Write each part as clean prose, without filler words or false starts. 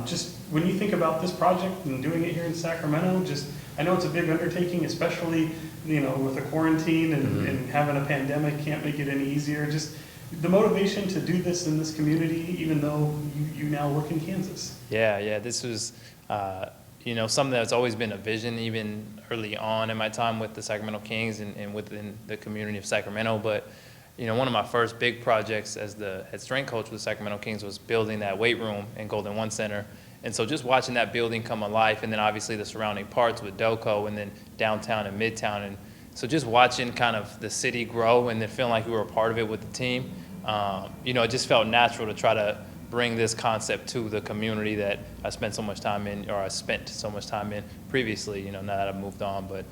Just when you think about this project and doing it here in Sacramento, I know it's a big undertaking, especially, with a quarantine and having a pandemic can't make it any easier. Just the motivation to do this in this community, even though you now work in Kansas. Yeah, this was, something that's always been a vision, even early on in my time with the Sacramento Kings and within the community of Sacramento. But, one of my first big projects as the head strength coach with the Sacramento Kings was building that weight room in Golden One Center. And so just watching that building come alive, and then obviously the surrounding parts with Delco and then downtown and midtown. And so just watching kind of the city grow and then feeling like we were a part of it with the team, it just felt natural to try to bring this concept to the community that I spent so much time in, or I spent so much time in previously, now that I've moved on. But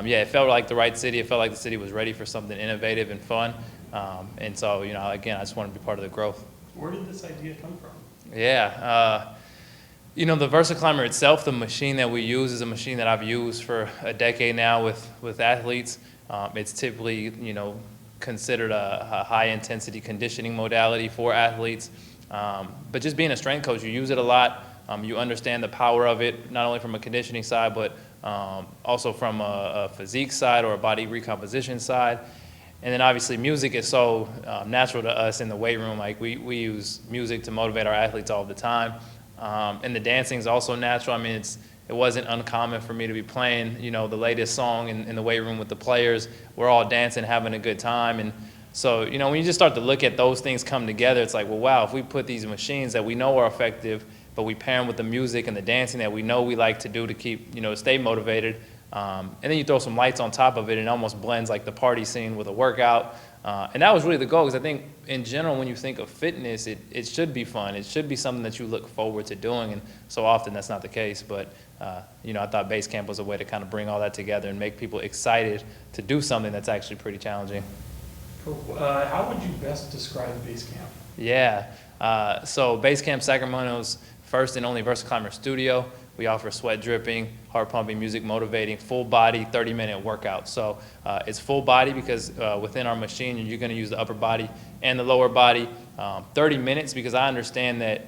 it felt like the right city. It felt like the city was ready for something innovative and fun. And so, again, I just want to be part of the growth. Where did this idea come from? Yeah. The versaclimber itself, the machine that we use, is a machine that I've used for a decade now with athletes. It's typically, considered a high-intensity conditioning modality for athletes. But just being a strength coach, you use it a lot. You understand the power of it, not only from a conditioning side, but also from a physique side or a body recomposition side. And then obviously music is so natural to us in the weight room. Like we use music to motivate our athletes all the time. And the dancing is also natural. I mean, it wasn't uncommon for me to be playing, the latest song in the weight room with the players. We're all dancing, having a good time. And so, when you just start to look at those things come together, it's like, well, wow, if we put these machines that we know are effective, but we pair them with the music and the dancing that we know we like to do to keep, stay motivated. And then you throw some lights on top of it, and it almost blends like the party scene with a workout. And that was really the goal, because I think in general, when you think of fitness, it should be fun. It should be something that you look forward to doing, and so often that's not the case. But, I thought BASECAMP was a way to kind of bring all that together and make people excited to do something that's actually pretty challenging. Cool. How would you best describe BASECAMP? Yeah. So BASECAMP Sacramento's first and only versaclimber studio. We offer sweat dripping, heart pumping, music motivating, full body, 30-minute workout. So it's full body because within our machine, you're going to use the upper body and the lower body. 30 minutes because I understand that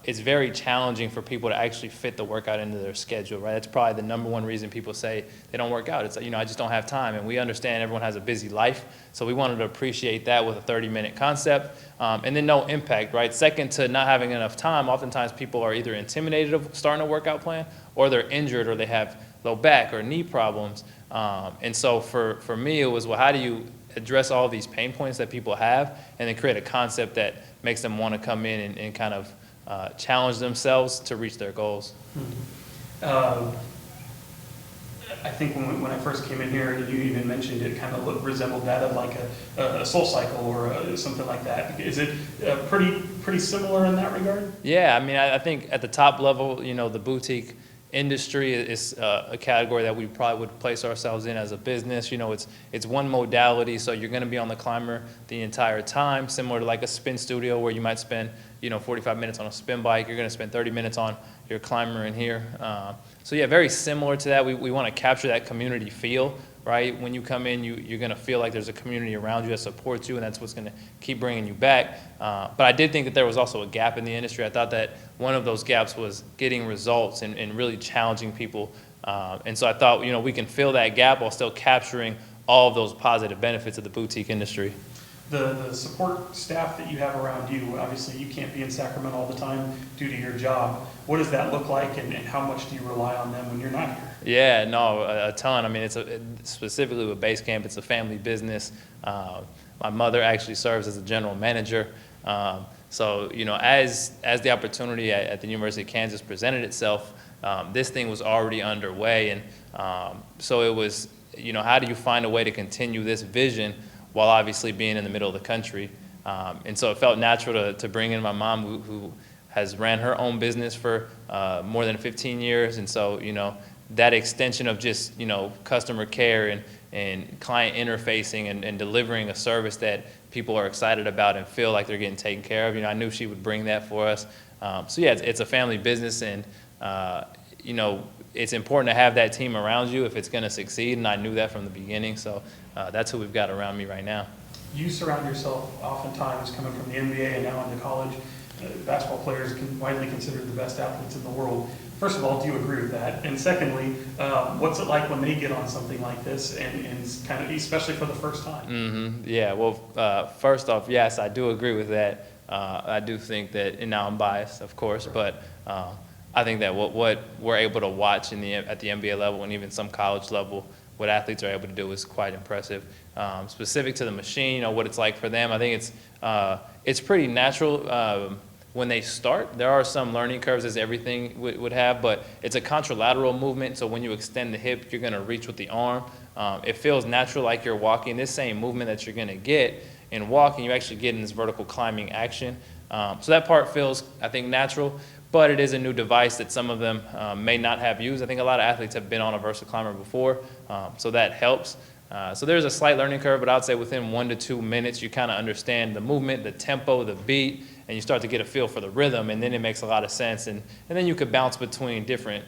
it's very challenging for people to actually fit the workout into their schedule, right? That's probably the number one reason people say they don't work out. It's like, I just don't have time. And we understand everyone has a busy life. So we wanted to appreciate that with a 30-minute concept. And then no impact, right? Second to not having enough time, oftentimes people are either intimidated of starting a workout plan, or they're injured, or they have low back or knee problems. And so for me, it was, well, how do you address all these pain points that people have and then create a concept that makes them want to come in and kind of challenge themselves to reach their goals. Mm-hmm. I think when I first came in here, you even mentioned it kind of resembled that of like a Soul Cycle or something like that. Is it pretty similar in that regard? Yeah, I mean, I think at the top level, the boutique industry is a category that we probably would place ourselves in as a business. It's one modality, so you're going to be on the climber the entire time, similar to like a spin studio where you might spend 45 minutes on a spin bike. You're going to spend 30 minutes on your climber in here. So yeah, very similar to that. We want to capture that community feel, right? When you come in, you're going to feel like there's a community around you that supports you, and that's what's going to keep bringing you back. But I did think that there was also a gap in the industry. I thought that one of those gaps was getting results and really challenging people. And so I thought, we can fill that gap while still capturing all of those positive benefits of the boutique industry. The support staff that you have around you, obviously you can't be in Sacramento all the time due to your job. What does that look like, and how much do you rely on them when you're not here? Yeah, no, a ton. I mean, specifically with BASECAMP, it's a family business. My mother actually serves as a general manager. So, as the opportunity at the University of Kansas presented itself, this thing was already underway. And so it was, how do you find a way to continue this vision while obviously being in the middle of the country? And so it felt natural to bring in my mom, who has ran her own business for more than 15 years. And so, that extension of just, customer care and client interfacing and delivering a service that people are excited about and feel like they're getting taken care of. I knew she would bring that for us. So yeah, it's a family business, and it's important to have that team around you if it's going to succeed, and I knew that from the beginning. So that's who we've got around me right now. You surround yourself oftentimes coming from the NBA and now into college basketball players can widely considered the best athletes in the world. First of all, do you agree with that? And secondly, what's it like when they get on something like this and kind of, especially for the first time? Mm-hmm. Yeah, well, first off, yes, I do agree with that. I do think that, and now I'm biased, of course, but I think that what we're able to watch at the NBA level and even some college level, what athletes are able to do is quite impressive. Specific to the machine, what it's like for them, I think it's pretty natural. When they start, there are some learning curves as everything would have, but it's a contralateral movement, so when you extend the hip, you're going to reach with the arm. It feels natural like you're walking. This same movement that you're going to get in walking, you actually get in this vertical climbing action. So that part feels, I think, natural, but it is a new device that some of them may not have used. I think a lot of athletes have been on a versaclimber before, so that helps. So there's a slight learning curve, but I would say within 1 to 2 minutes, you kind of understand the movement, the tempo, the beat, and you start to get a feel for the rhythm, and then it makes a lot of sense. And then you could bounce between different,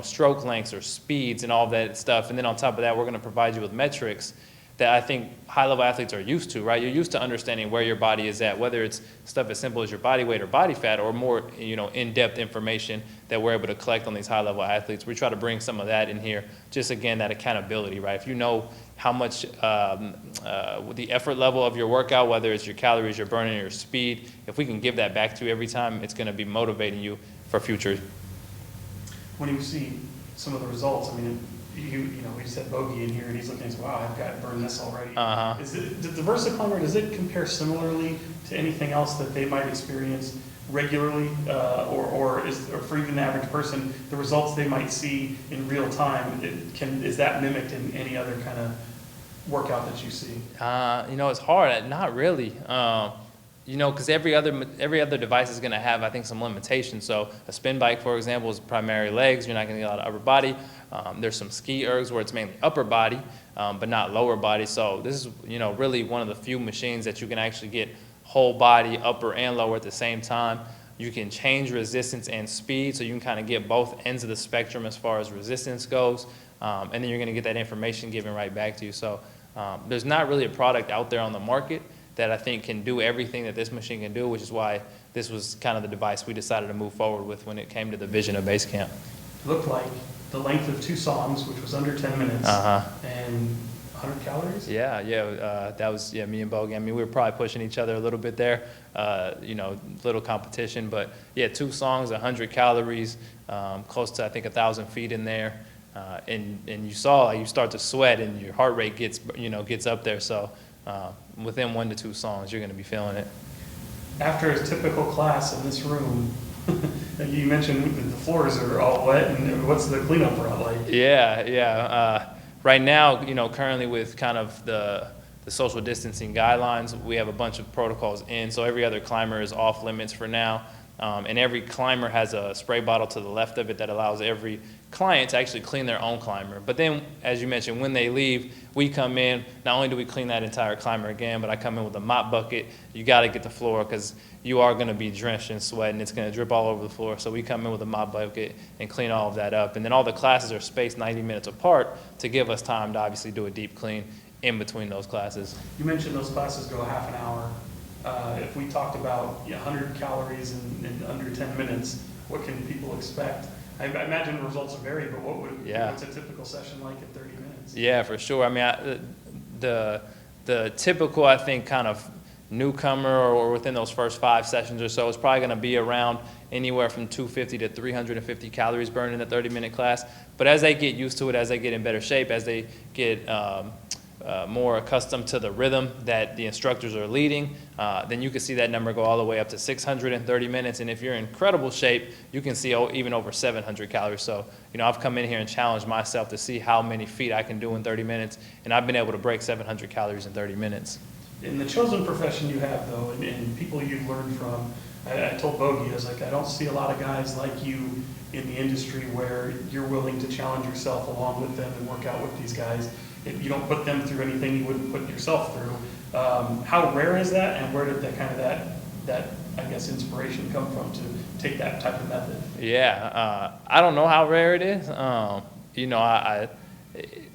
stroke lengths or speeds and all of that stuff. And then on top of that, we're going to provide you with metrics that I think high-level athletes are used to, right? You're used to understanding where your body is at, whether it's stuff as simple as your body weight or body fat, or more, in-depth information that we're able to collect on these high-level athletes. We try to bring some of that in here, just again, that accountability, right? If you know how much the effort level of your workout, whether it's your calories you're burning or your speed, if we can give that back to you every time, it's going to be motivating you for future. When you see some of the results, I mean, we said Bogey in here, and he's looking and says, wow, I've got to burn this already. The versaclimber, does it compare similarly to anything else that they might experience regularly, or for even the average person, the results they might see in real time, is that mimicked in any other kind of workout that you see? It's hard. Not really. Because every other device is going to have, I think, some limitations. So a spin bike, for example, is primarily legs. You're not going to get a lot of upper body. There's some ski ergs where it's mainly upper body, but not lower body. So this is, really one of the few machines that you can actually get whole body, upper and lower at the same time. You can change resistance and speed, so you can kind of get both ends of the spectrum as far as resistance goes, and then you're going to get that information given right back to you. So there's not really a product out there on the market that I think can do everything that this machine can do, which is why this was kind of the device we decided to move forward with when it came to the vision of BASECAMP. It looked like the length of 2 songs, which was under 10 minutes, and 100 calories? That was, me and Bogdan. I mean, we were probably pushing each other a little bit there, little competition, but 2 songs, 100 calories, close to, I think, 1,000 feet in there. And you saw, you start to sweat and your heart rate gets up there. So within 1 to 2 songs, you're going to be feeling it. After a typical class in this room, you mentioned that the floors are all wet, and what's the cleanup route like? Right now, currently with kind of the social distancing guidelines, we have a bunch of protocols in. So every other climber is off limits for now. And every climber has a spray bottle to the left of it that allows every client to actually clean their own climber. But then, as you mentioned, when they leave, we come in. Not only do we clean that entire climber again, but I come in with a mop bucket. You got to get the floor because you are going to be drenched in sweat and it's going to drip all over the floor. So we come in with a mop bucket and clean all of that up. And then all the classes are spaced 90 minutes apart to give us time to obviously do a deep clean in between those classes. You mentioned those classes go half an hour. If we talked about 100 calories in under 10 minutes, what can people expect? I imagine the results vary, but what's a typical session like in 30 minutes? Yeah, for sure. I mean, the typical, I think, kind of newcomer or within those first 5 sessions or so is probably going to be around anywhere from 250 to 350 calories burned in a 30-minute class. But as they get used to it, as they get in better shape, as they get more accustomed to the rhythm that the instructors are leading, then you can see that number go all the way up to 630 minutes. And if you're in incredible shape, you can see even over 700 calories. So, I've come in here and challenged myself to see how many feet I can do in 30 minutes, and I've been able to break 700 calories in 30 minutes. In the chosen profession you have, though, and people you've learned from, I told Bogey, I was like, I don't see a lot of guys like you in the industry where you're willing to challenge yourself along with them and work out with these guys. You don't put them through anything you wouldn't put yourself through. How rare is that, and where did that I guess inspiration come from to take that type of method? I don't know how rare it is.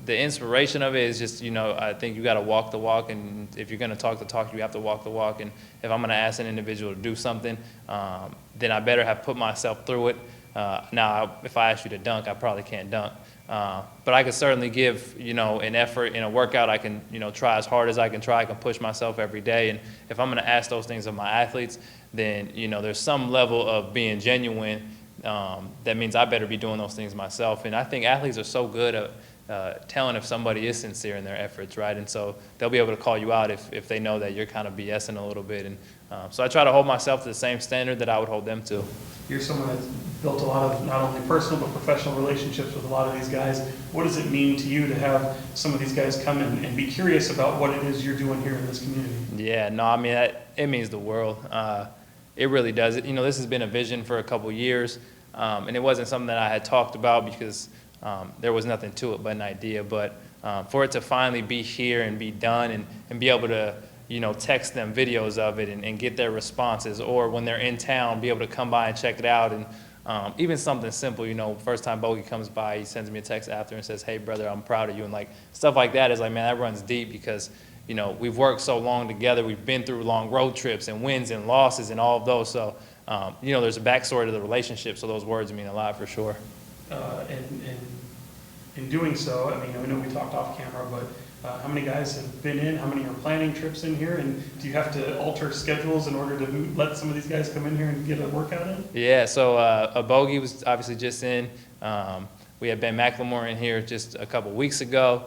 the inspiration of it is just, I think you got to walk the walk, and if you're going to talk the talk, you have to walk the walk. And if I'm going to ask an individual to do something, then I better have put myself through it. Now, if I ask you to dunk, I probably can't dunk. But I can certainly give, an effort in a workout. I can, try as hard as I can try. I can push myself every day. And if I'm going to ask those things of my athletes, then, there's some level of being genuine. That means I better be doing those things myself. And I think athletes are so good at telling if somebody is sincere in their efforts, right? And so they'll be able to call you out if they know that you're kind of BSing a little bit. And so I try to hold myself to the same standard that I would hold them to. You're someone that's built a lot of not only personal but professional relationships with a lot of these guys. What does it mean to you to have some of these guys come in and be curious about what it is you're doing here in this community? Yeah, no, I mean, it means the world. It really does. This has been a vision for a couple years, and it wasn't something that I had talked about because there was nothing to it but an idea. But for it to finally be here and be done and be able to, text them videos of it and get their responses, or when they're in town, be able to come by and check it out. And even something simple, first time Bogey comes by, he sends me a text after and says, "Hey, brother, I'm proud of you." And stuff like that is man, that runs deep because, we've worked so long together. We've been through long road trips and wins and losses and all of those. So, there's a backstory to the relationship. So those words mean a lot for sure. And in doing so, I know we talked off camera, but how many guys have been in? How many are planning trips in here? And do you have to alter schedules in order to let some of these guys come in here and get a workout in? Yeah, so a Bogey was obviously just in. We had Ben McLemore in here just a couple weeks ago.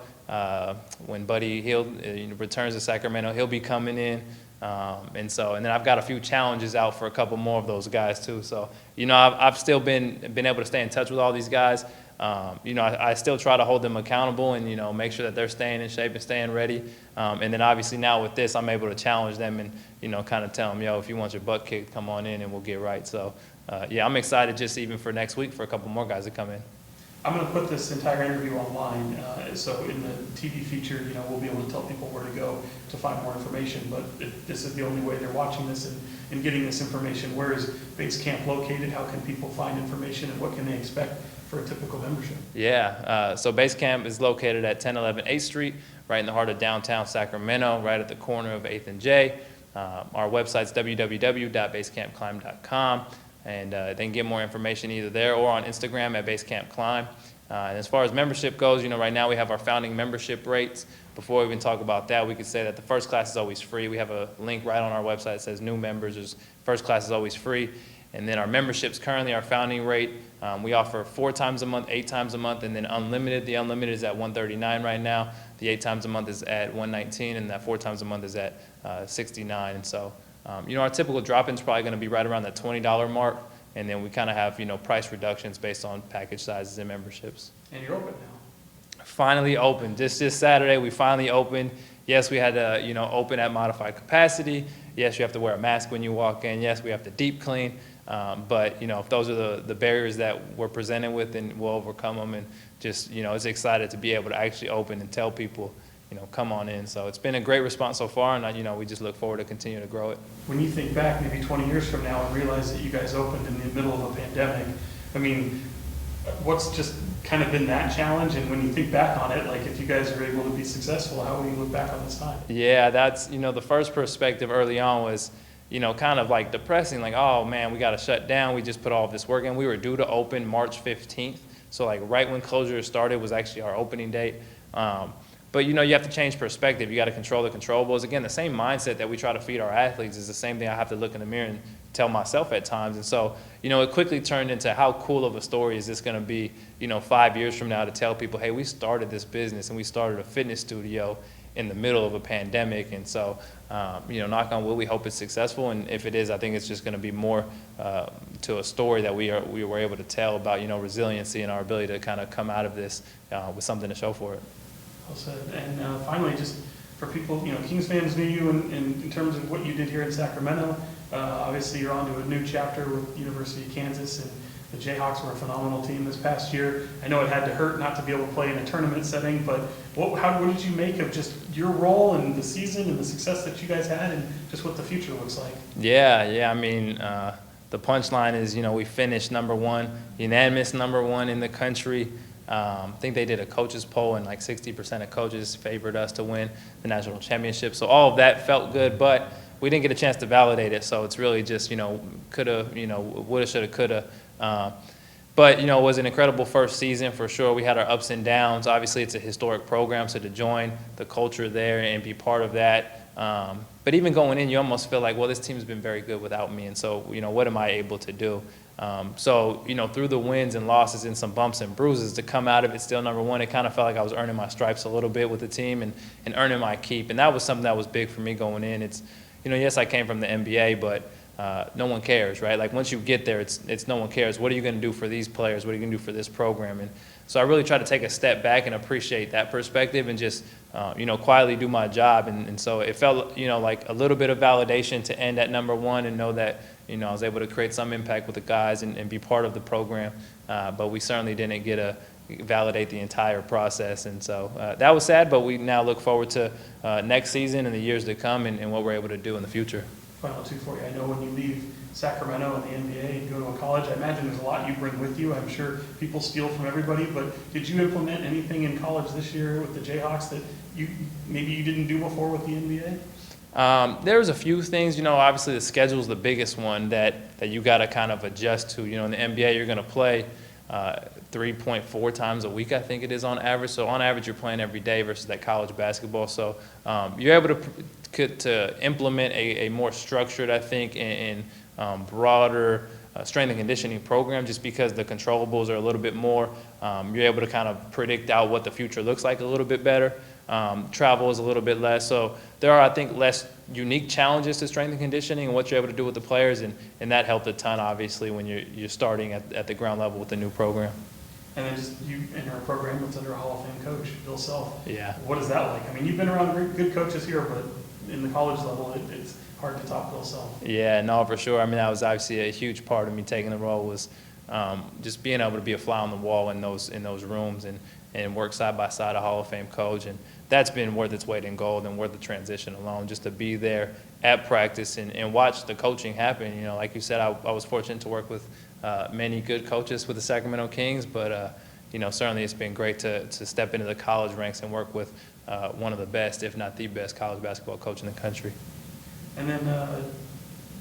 When Buddy Hield returns to Sacramento, he'll be coming in. And then I've got a few challenges out for a couple more of those guys too. So, I've still been able to stay in touch with all these guys. I still try to hold them accountable and, make sure that they're staying in shape and staying ready. And then obviously now with this, I'm able to challenge them and, kind of tell them, if you want your butt kicked, come on in and we'll get right. So, I'm excited just even for next week for a couple more guys to come in. I'm going to put this entire interview online, so in the TV feature, we'll be able to tell people where to go to find more information. But if this is the only way they're watching this and getting this information, where is BASECAMP located? How can people find information, and what can they expect for a typical membership? Yeah, so BASECAMP is located at 1011 8th Street, right in the heart of downtown Sacramento, right at the corner of 8th and J. Our website's www.basecampclimb.com. And they can get more information either there or on Instagram at BASECAMP Climb. And as far as membership goes, right now we have our founding membership rates. Before we even talk about that, we could say that the first class is always free. We have a link right on our website that says new members. First class is always free. And then our memberships currently, our founding rate, we offer 4 times a month, 8 times a month, and then unlimited. The unlimited is at $139 right now. The 8 times a month is at $119, and that 4 times a month is at $69. And so, our typical drop-in is probably going to be right around that $20 mark, and then we kind of have, price reductions based on package sizes and memberships. And you're open now. Finally open. Just Saturday, we finally opened. Yes, we had to, open at modified capacity. Yes, you have to wear a mask when you walk in. Yes, we have to deep clean. But, if those are the barriers that we're presented with, then we'll overcome them. And just, it's excited to be able to actually open and tell people, come on in. So it's been a great response so far, and, we just look forward to continue to grow it. When you think back maybe 20 years from now and realize that you guys opened in the middle of a pandemic, what's just kind of been that challenge? And when you think back on it, if you guys are able to be successful, how will you look back on this time? Yeah, that's, the first perspective early on was, kind of depressing, oh man, we got to shut down. We just put all of this work in. We were due to open March 15th. So right when closure started was actually our opening date. But, you have to change perspective. You got to control the controllables. Again, the same mindset that we try to feed our athletes is the same thing I have to look in the mirror and tell myself at times. And so, it quickly turned into how cool of a story is this going to be, 5 years from now to tell people, hey, we started this business and we started a fitness studio in the middle of a pandemic. And so, knock on wood, we hope it's successful. And if it is, I think it's just going to be more to a story that we were able to tell about, resiliency and our ability to kind of come out of this with something to show for it. Well said. And finally, just for people, Kings fans knew you in terms of what you did here in Sacramento. Obviously, you're on to a new chapter with University of Kansas, and the Jayhawks were a phenomenal team this past year. I know it had to hurt not to be able to play in a tournament setting, but what did you make of just your role in the season and the success that you guys had, and just what the future looks like? Yeah. The punchline is, we finished number 1, unanimous number 1 in the country. I think they did a coaches poll, and like 60% of coaches favored us to win the national championship. So all of that felt good, but we didn't get a chance to validate it. So it's really just, coulda, woulda, shoulda, coulda. But, it was an incredible first season for sure. We had our ups and downs. Obviously, it's a historic program, so to join the culture there and be part of that. But even going in, you almost feel like, well, this team's been very good without me, and so, what am I able to do? So, through the wins and losses and some bumps and bruises, to come out of it still number one, it kind of felt like I was earning my stripes a little bit with the team and earning my keep. And that was something that was big for me going in. It's, yes, I came from the NBA, but no one cares, right? Like once you get there, it's no one cares. What are you going to do for these players? What are you going to do for this program? And so I really try to take a step back and appreciate that perspective and just, quietly do my job. And so it felt, like a little bit of validation to end at number one and know that, I was able to create some impact with the guys and be part of the program. But we certainly didn't get to validate the entire process. And so that was sad, but we now look forward to next season and the years to come and what we're able to do in the future. Final two for you. I know when you leave Sacramento and the NBA and go to a college, I imagine there's a lot you bring with you. I'm sure people steal from everybody, but did you implement anything in college this year with the Jayhawks that maybe you didn't do before with the NBA? There was a few things, obviously the schedule is the biggest one that you got to kind of adjust to. In the NBA, you're going to play 3.4 times a week, I think it is on average. So on average, you're playing every day versus that college basketball. So you're able to implement a more structured, I think, and broader strength and conditioning program just because the controllables are a little bit more. You're able to kind of predict out what the future looks like a little bit better. Travel is a little bit less. So there are, I think, less unique challenges to strength and conditioning and what you're able to do with the players, and that helped a ton, obviously, when you're starting at the ground level with the new program. And then just you enter a program that's under a Hall of Fame coach, Bill Self. Yeah. What is that like? I mean, you've been around good coaches here, but in the college level, it's hard to top Bill Self. Yeah, no, for sure. I mean, that was obviously a huge part of me taking the role was just being able to be a fly on the wall in those rooms and work side by side a Hall of Fame coach. And that's been worth its weight in gold and worth the transition alone, just to be there at practice and watch the coaching happen. Like you said, I was fortunate to work with many good coaches with the Sacramento Kings, but certainly it's been great to step into the college ranks and work with one of the best, if not the best, college basketball coach in the country. And then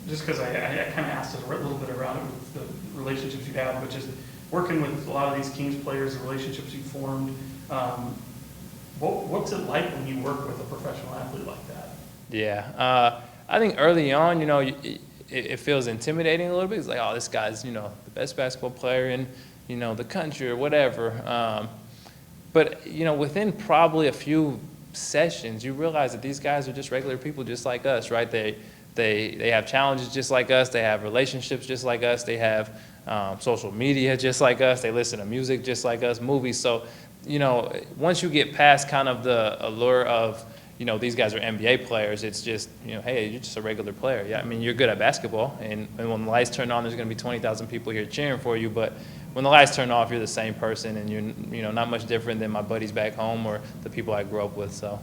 just because I kind of asked a little bit around it with the relationships you have, but just working with a lot of these Kings players, the relationships you formed, what's it like when you work with a professional athlete like that? Yeah, I think early on, it feels intimidating a little bit. It's like, oh, this guy's, the best basketball player in, the country or whatever. But, within probably a few sessions, you realize that these guys are just regular people just like us, right? They have challenges just like us. They have relationships just like us. They have social media just like us. They listen to music just like us, movies. So, once you get past kind of the allure of, these guys are NBA players, it's just, hey, you're just a regular player. Yeah, I mean, you're good at basketball, and when the lights turn on, there's going to be 20,000 people here cheering for you, but when the lights turn off, you're the same person, and you're, not much different than my buddies back home or the people I grew up with, so.